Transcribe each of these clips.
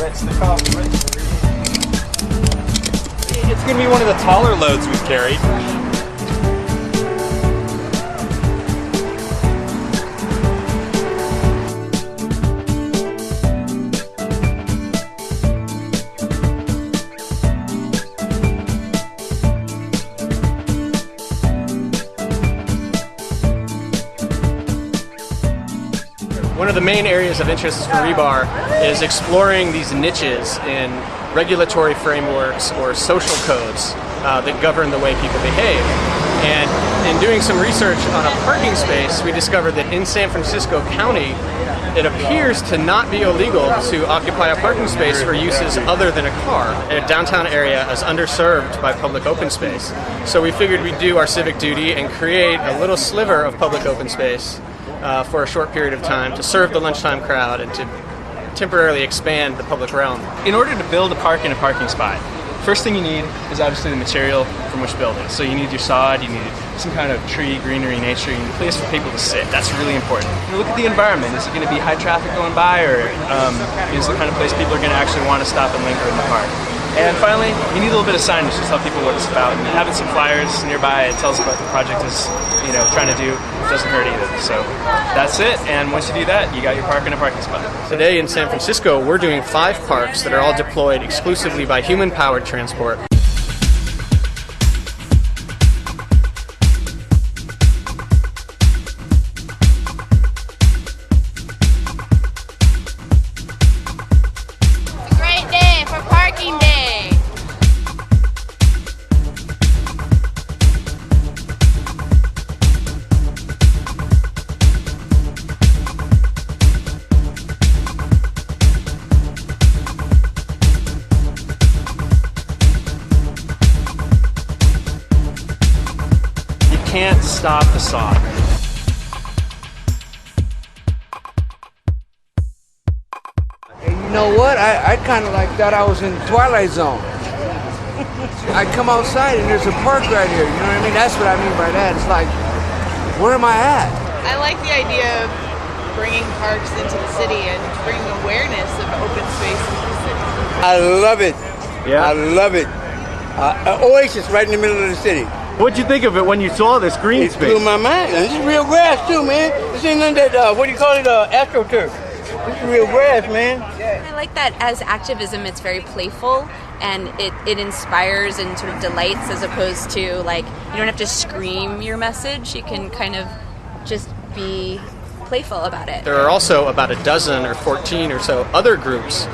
It's going to be one of the taller loads we've carried. One of the main areas of interest for Rebar is exploring these niches in regulatory frameworks or social codes that govern the way people behave. And in doing some research on a parking space, we discovered that in San Francisco County, it appears to not be illegal to occupy a parking space for uses other than a car. A downtown area is underserved by public open space. So we figured we'd do our civic duty and create a little sliver of public open space for a short period of time to serve the lunchtime crowd and to temporarily expand the public realm. In order to build a park in a parking spot, first thing you need is obviously the material from which to build it. So you need your sod, you need some kind of tree, greenery, nature, you need a place for people to sit. That's really important. You look at the environment. Is it going to be high traffic going by, or is it the kind of place people are going to actually want to stop and linger in the park? And finally, you need a little bit of signage to tell people what it's about. And having some flyers nearby, it tells them what the project is, trying to do. It doesn't hurt either. So that's it. And once you do that, you got your park in a parking spot. Today in San Francisco, we're doing 5 parks that are all deployed exclusively by human-powered transport. Can't stop the song. You know what? I kind of like that. I was in Twilight Zone. I come outside and there's a park right here. You know what I mean? That's what I mean by that. It's like, where am I at? I like the idea of bringing parks into the city and bringing awareness of open space into the city. I love it. Yeah. I love it. An oasis right in the middle of the city. What'd you think of it when you saw this green space? It blew my mind. This is real grass too, man. This ain't none of that, what do you call it, astroturf. This is real grass, man. I like that as activism, it's very playful and it inspires and sort of delights, as opposed to, like, you don't have to scream your message. You can kind of just be playful about it. There are also about a dozen or 14 or so other groups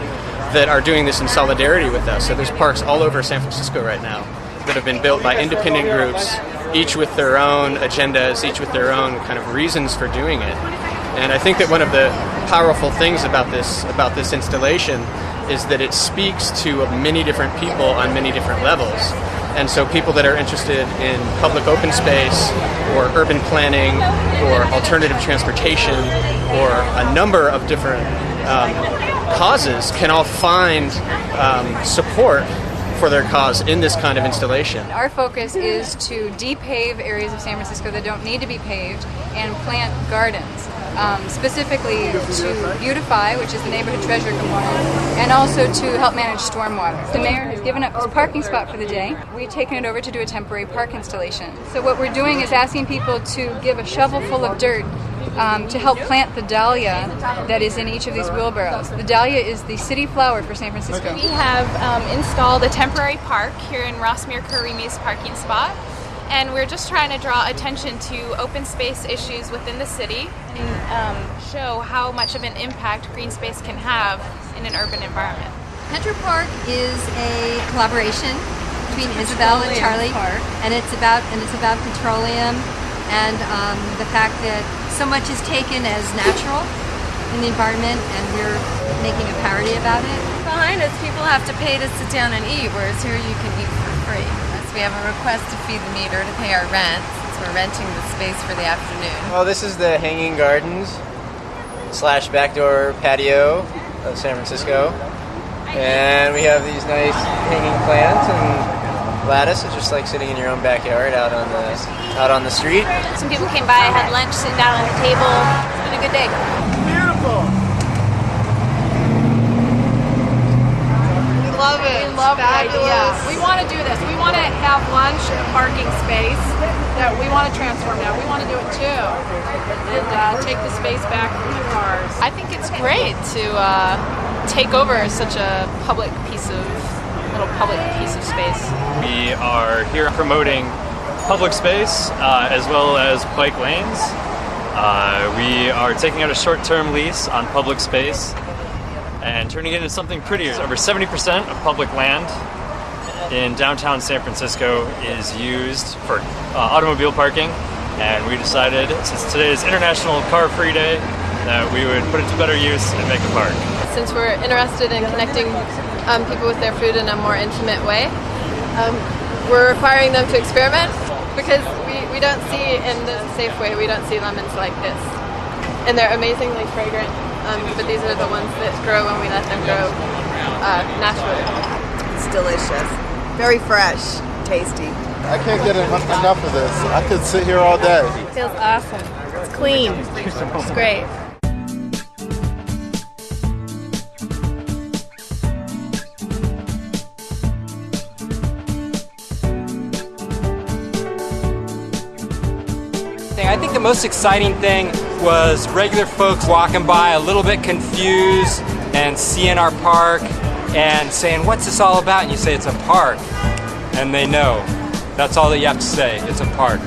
that are doing this in solidarity with us. So there's parks all over San Francisco right now that have been built by independent groups, each with their own agendas, each with their own kind of reasons for doing it. And I think that one of the powerful things about this installation is that it speaks to many different people on many different levels. And so people that are interested in public open space or urban planning or alternative transportation or a number of different causes can all find support for their cause in this kind of installation. Our focus is to depave areas of San Francisco that don't need to be paved and plant gardens, specifically to beautify, which is the neighborhood treasure component, and also to help manage stormwater. The mayor has given up his parking spot for the day. We've taken it over to do a temporary park installation. So what we're doing is asking people to give a shovel full of dirt to help plant the dahlia that is in each of these wheelbarrows. The dahlia is the city flower for San Francisco. We have installed a temporary park here in Rossmere Karimi's parking spot, and we're just trying to draw attention to open space issues within the city and show how much of an impact green space can have in an urban environment. Metro Park is a collaboration between Isabel and Charlie, and it's about petroleum and the fact that so much is taken as natural in the environment, and we're making a parody about it. Behind us, people have to pay to sit down and eat, whereas here you can eat for free. So we have a request to feed the meter to pay our rent, since we're renting the space for the afternoon. Well, this is the hanging gardens / backdoor patio of San Francisco. And we have these nice hanging plants and lattice. It's just like sitting in your own backyard out on the street. Some people came by, had lunch, sitting down at the table. It's been a good day. Beautiful. love it. We love the Fabulous. idea. We want to do this. We want to have lunch in a parking space that we want to transform that. We want to do it too. And take the space back from the cars. I think it's great to take over such a little public piece of space. We are here promoting public space as well as bike lanes. We are taking out a short-term lease on public space and turning it into something prettier. Over 70% of public land in downtown San Francisco is used for automobile parking, and we decided, since today is International Car-Free Day, that we would put it to better use and make a park. Since we're interested in connecting people with their food in a more intimate way, we're requiring them to experiment, because we don't see, in the Safeway, we don't see lemons like this. And they're amazingly fragrant, but these are the ones that grow when we let them grow naturally. It's delicious. Very fresh. Tasty. I can't get enough of this. I could sit here all day. It feels awesome. It's clean. It's great. I think the most exciting thing was regular folks walking by a little bit confused and seeing our park and saying, "What's this all about?" And you say, "It's a park." And they know. That's all that you have to say. It's a park.